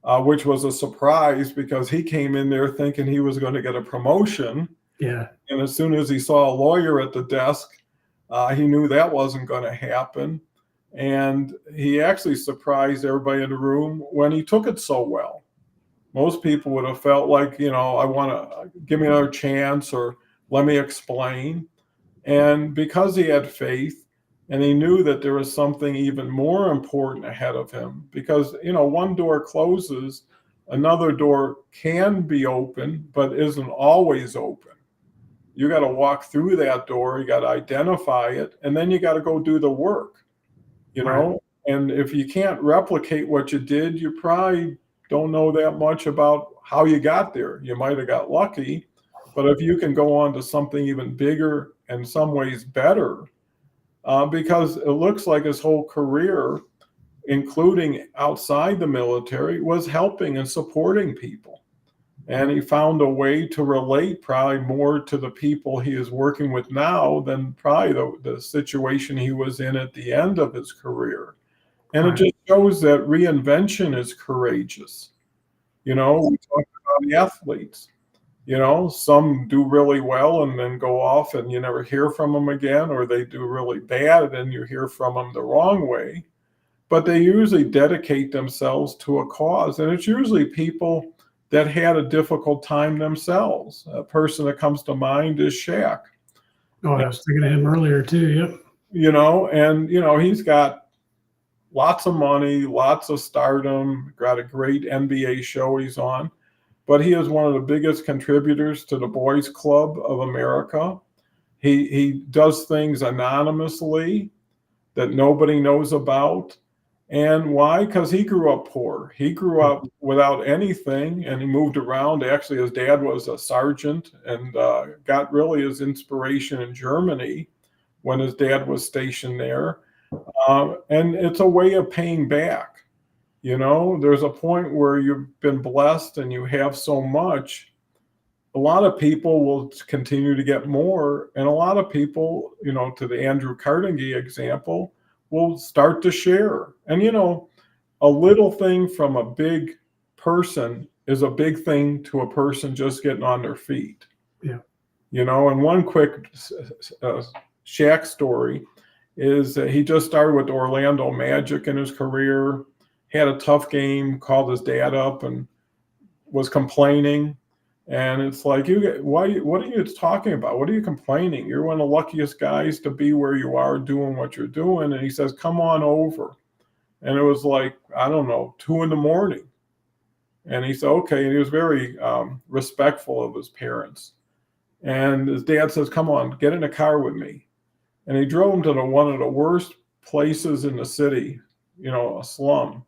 which was a surprise because he came in there thinking he was going to get a promotion. Yeah. And as soon as he saw a lawyer at the desk, he knew that wasn't going to happen. And he actually surprised everybody in the room when he took it so well. Most people would have felt like, I want to give me another chance or let me explain. And because he had faith and he knew that there was something even more important ahead of him, because, one door closes, another door can be open, but isn't always open. You got to walk through that door. You got to identify it, and then you got to go do the work, Right. And if you can't replicate what you did, you probably don't know that much about how you got there. You might have got lucky, But if you can go on to something even bigger, in some ways better, because it looks like his whole career, including outside the military, was helping and supporting people. And he found a way to relate probably more to the people he is working with now than probably the situation he was in at the end of his career. And it Right. just shows that reinvention is courageous. We talk about the athletes. Some do really well and then go off and you never hear from them again, or they do really bad and you hear from them the wrong way. But they usually dedicate themselves to a cause. And it's usually people that had a difficult time themselves. A person that comes to mind is Shaq. Oh, I was thinking of him earlier too. Yep. He's got lots of money, lots of stardom, got a great NBA show he's on. But he is one of the biggest contributors to the Boys Club of America. He does things anonymously that nobody knows about. And why? Because he grew up poor. He grew up without anything, and he moved around. Actually, his dad was a sergeant and got really his inspiration in Germany when his dad was stationed there. And it's a way of paying back. There's a point where you've been blessed and you have so much. A lot of people will continue to get more. And a lot of people, to the Andrew Carnegie example, will start to share. And, a little thing from a big person is a big thing to a person just getting on their feet. Yeah. And one quick Shaq story is that he just started with Orlando Magic in his career, had a tough game, called his dad up and was complaining. And it's like, what are you talking about? What are you complaining? You're one of the luckiest guys to be where you are doing what you're doing. And he says, come on over. And it was like, I don't know, 2 a.m. And he said, okay. And he was very respectful of his parents. And his dad says, come on, get in a car with me. And he drove him to one of the worst places in the city, a slum.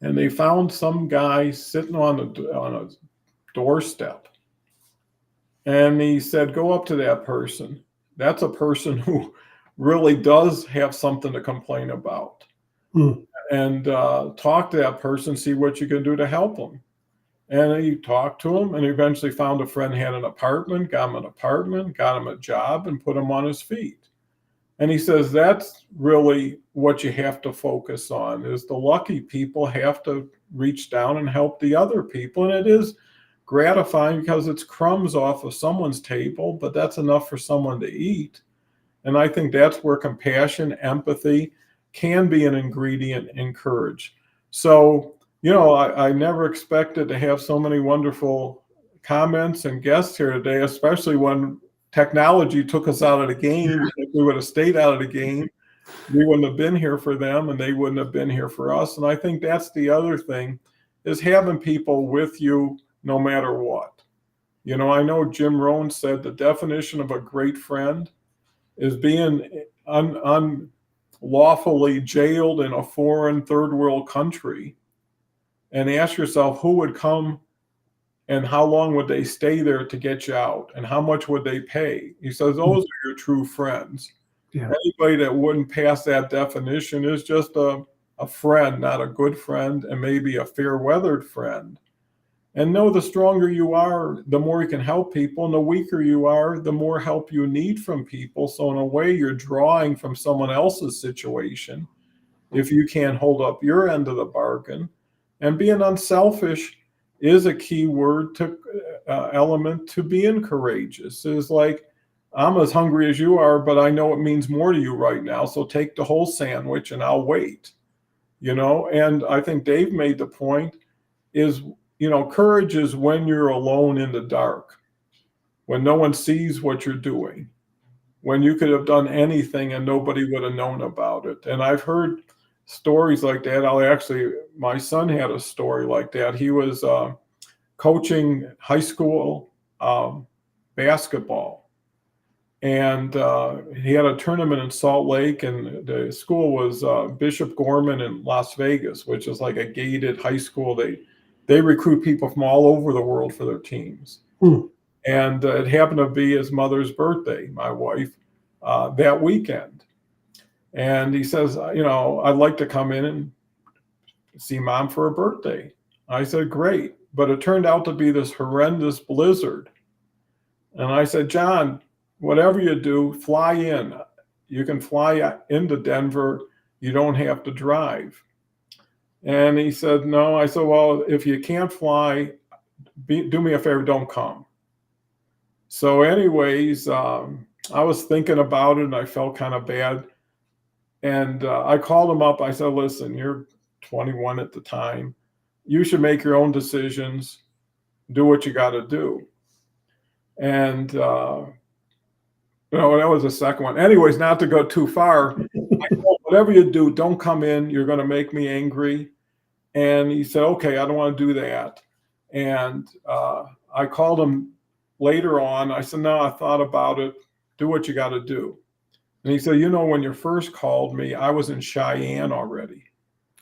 And they found some guy sitting on a doorstep. And he said, go up to that person. That's a person who really does have something to complain about. And talk to that person, see what you can do to help them. And he talked to him and eventually found a friend had an apartment, got him a job, and put him on his feet. And he says that's really what you have to focus on, is the lucky people have to reach down and help the other people. And it is gratifying because it's crumbs off of someone's table, but that's enough for someone to eat. And I think that's where compassion, empathy can be an ingredient in courage. So, I never expected to have so many wonderful comments and guests here today, especially when technology took us out of the game. If we would have stayed out of the game, we wouldn't have been here for them and they wouldn't have been here for us. And I think that's the other thing, is having people with you no matter what. I know Jim Rohn said the definition of a great friend is being unlawfully jailed in a foreign third world country, and ask yourself who would come and how long would they stay there to get you out, and how much would they pay? He says those are your true friends. Yeah. Anybody that wouldn't pass that definition is just a friend, not a good friend, and maybe a fair-weathered friend. And know the stronger you are, the more you can help people, and the weaker you are, the more help you need from people. So in a way, you're drawing from someone else's situation if you can't hold up your end of the bargain. And being unselfish is a key word to element to being courageous. Is like, I'm as hungry as you are, but I know it means more to you right now. So take the whole sandwich and I'll wait. And I think Dave made the point is, courage is when you're alone in the dark, when no one sees what you're doing, when you could have done anything and nobody would have known about it. And I've heard stories like that. My son had a story like that. He was coaching high school basketball, and he had a tournament in Salt Lake, and the school was Bishop Gorman in Las Vegas, which is like a gated high school. They recruit people from all over the world for their teams. And it happened to be his mother's birthday, my wife, that weekend. And he says, I'd like to come in and see mom for her birthday. I said, great. But it turned out to be this horrendous blizzard. And I said, John, whatever you do, fly in. You can fly into Denver. You don't have to drive. And he said, no. I said, well, if you can't fly, do me a favor, don't come. So anyways, I was thinking about it and I felt kind of bad. And I called him up. I said, listen, you're 21 at the time. You should make your own decisions. Do what you got to do. And, that was the second one. Anyways, not to go too far, I told, whatever you do, don't come in. You're going to make me angry. And he said, okay, I don't want to do that. And I called him later on. I said, no, I thought about it. Do what you got to do. And he said, when you first called me, I was in Cheyenne already.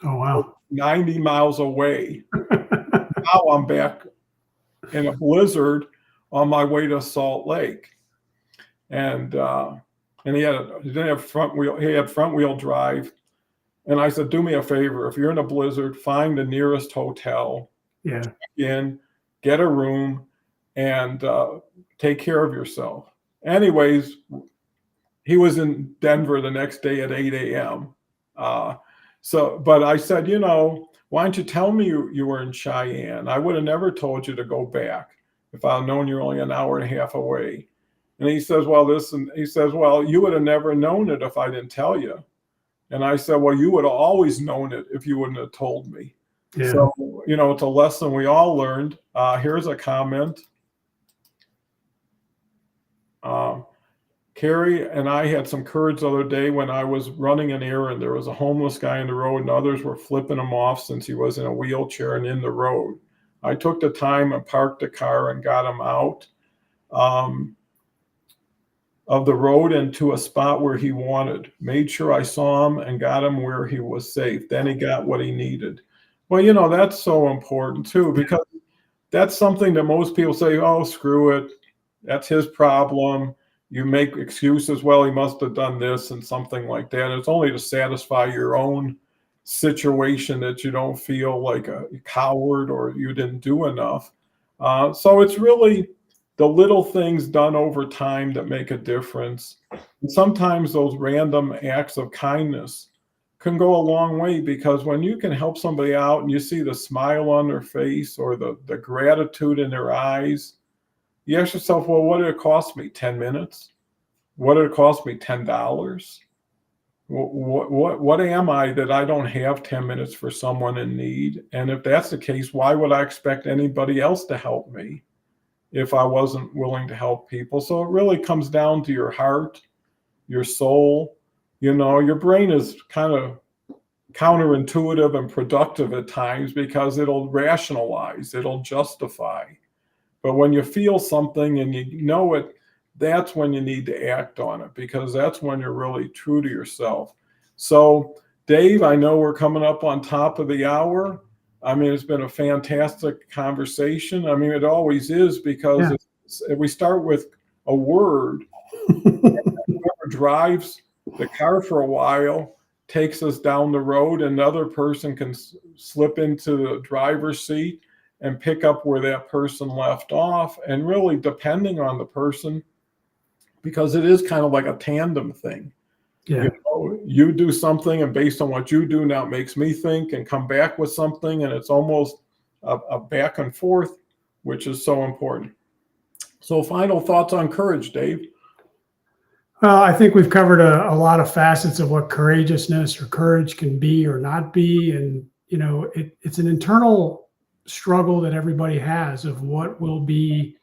Oh, wow. 90 miles away. Now I'm back in a blizzard on my way to Salt Lake. And he didn't have front wheel. He had front wheel drive. And I said, do me a favor. If you're in a blizzard, find the nearest hotel. Yeah. Check in, get a room, and take care of yourself. Anyways, he was in Denver the next day at 8 a.m. But I said, why don't you tell me you were in Cheyenne? I would have never told you to go back if I'd known you're only an hour and a half away. And he says, well, you would have never known it if I didn't tell you. And I said, well, you would have always known it if you wouldn't have told me. Yeah. So, it's a lesson we all learned. Here's a comment. Carrie and I had some courage the other day when I was running an errand. There was a homeless guy in the road and others were flipping him off since he was in a wheelchair and in the road. I took the time and parked the car and got him out of the road and to a spot where he wanted. Made sure I saw him and got him where he was safe. Then he got what he needed. Well, that's so important too, because that's something that most people say, oh, screw it. That's his problem. You make excuses. Well, he must have done this and something like that. It's only to satisfy your own situation that you don't feel like a coward or you didn't do enough. So it's really the little things done over time that make a difference. And sometimes those random acts of kindness can go a long way, because when you can help somebody out and you see the smile on their face or the gratitude in their eyes, you ask yourself, well, what did it cost me? 10 minutes? What did it cost me? $10? What am I that I don't have 10 minutes for someone in need? And if that's the case, why would I expect anybody else to help me if I wasn't willing to help people? So it really comes down to your heart, your soul. Your brain is kind of counterintuitive and productive at times because it'll rationalize, it'll justify. But when you feel something and you know it, that's when you need to act on it, because that's when you're really true to yourself. So, Dave, I know we're coming up on top of the hour. I mean, it's been a fantastic conversation. I mean, it always is, because we start with a word. Whoever drives the car for a while takes us down the road. Another person can slip into the driver's seat and pick up where that person left off. And really, depending on the person, because it is kind of like a tandem thing. Yeah. You do something, and based on what you do, now it makes me think and come back with something. And it's almost a back and forth, which is so important. So final thoughts on courage, Dave? Well, I think we've covered a lot of facets of what courageousness or courage can be or not be. And, it's an internal struggle that everybody has of what will be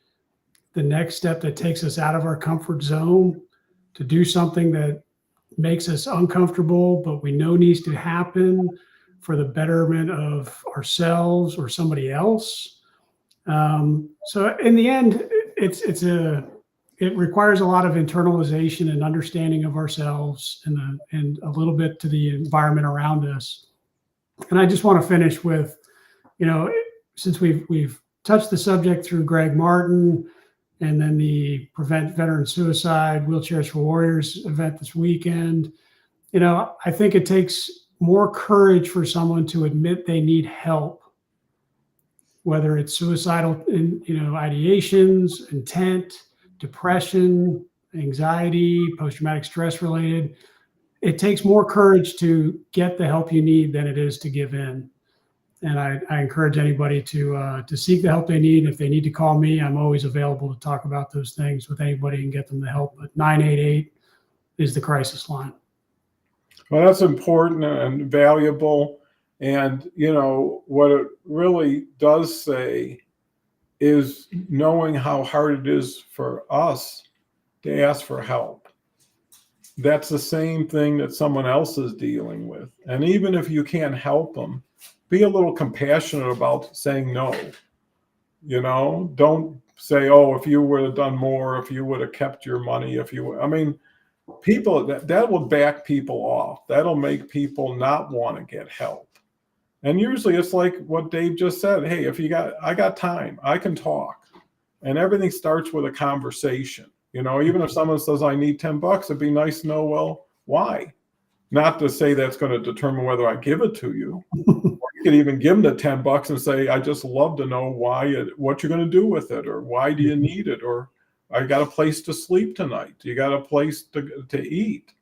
the next step that takes us out of our comfort zone to do something that makes us uncomfortable, but we know needs to happen for the betterment of ourselves or somebody else. So in the end, it requires a lot of internalization and understanding of ourselves and a little bit to the environment around us. And I just want to finish with, since we've touched the subject through Greg Martin, and then the Prevent Veteran Suicide, Wheelchairs for Warriors event this weekend. I think it takes more courage for someone to admit they need help, whether it's suicidal, ideations, intent, depression, anxiety, post-traumatic stress related. It takes more courage to get the help you need than it is to give in. And I encourage anybody to seek the help they need. If they need to call me, I'm always available to talk about those things with anybody and get them the help. But 988 is the crisis line. Well, that's important and valuable. And, what it really does say is knowing how hard it is for us to ask for help. That's the same thing that someone else is dealing with. And even if you can't help them, be a little compassionate about saying no. Don't say, oh, if you would have done more, if you would have kept your money, people that will back people off. That'll make people not want to get help. And usually it's like what Dave just said. Hey, I got time, I can talk. And everything starts with a conversation. Even if someone says, I need $10, it'd be nice to know, well, why? Not to say that's going to determine whether I give it to you. Or you could even give them the $10 and say, I just love to know what you're going to do with it, or why do you need it? Or I got a place to sleep tonight. You got a place to eat,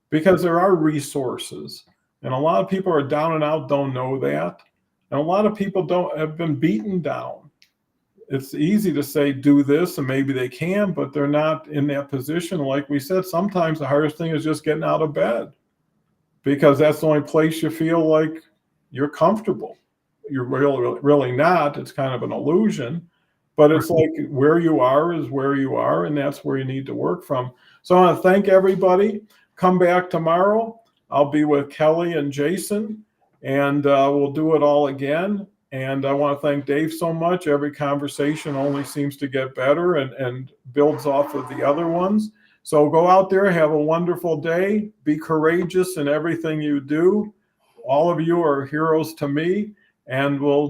because there are resources. And a lot of people are down and out, don't know that. And a lot of people have been beaten down. It's easy to say, do this, and maybe they can, but they're not in that position. Like we said, sometimes the hardest thing is just getting out of bed, because that's the only place you feel like you're comfortable. You're really not. It's kind of an illusion, but it's like where you are is where you are, and that's where you need to work from. So I want to thank everybody. Come back tomorrow. I'll be with Kelly and Jason, and we'll do it all again. And I want to thank Dave so much. Every conversation only seems to get better and builds off of the other ones. So go out there, have a wonderful day. Be courageous in everything you do. All of you are heroes to me, and we'll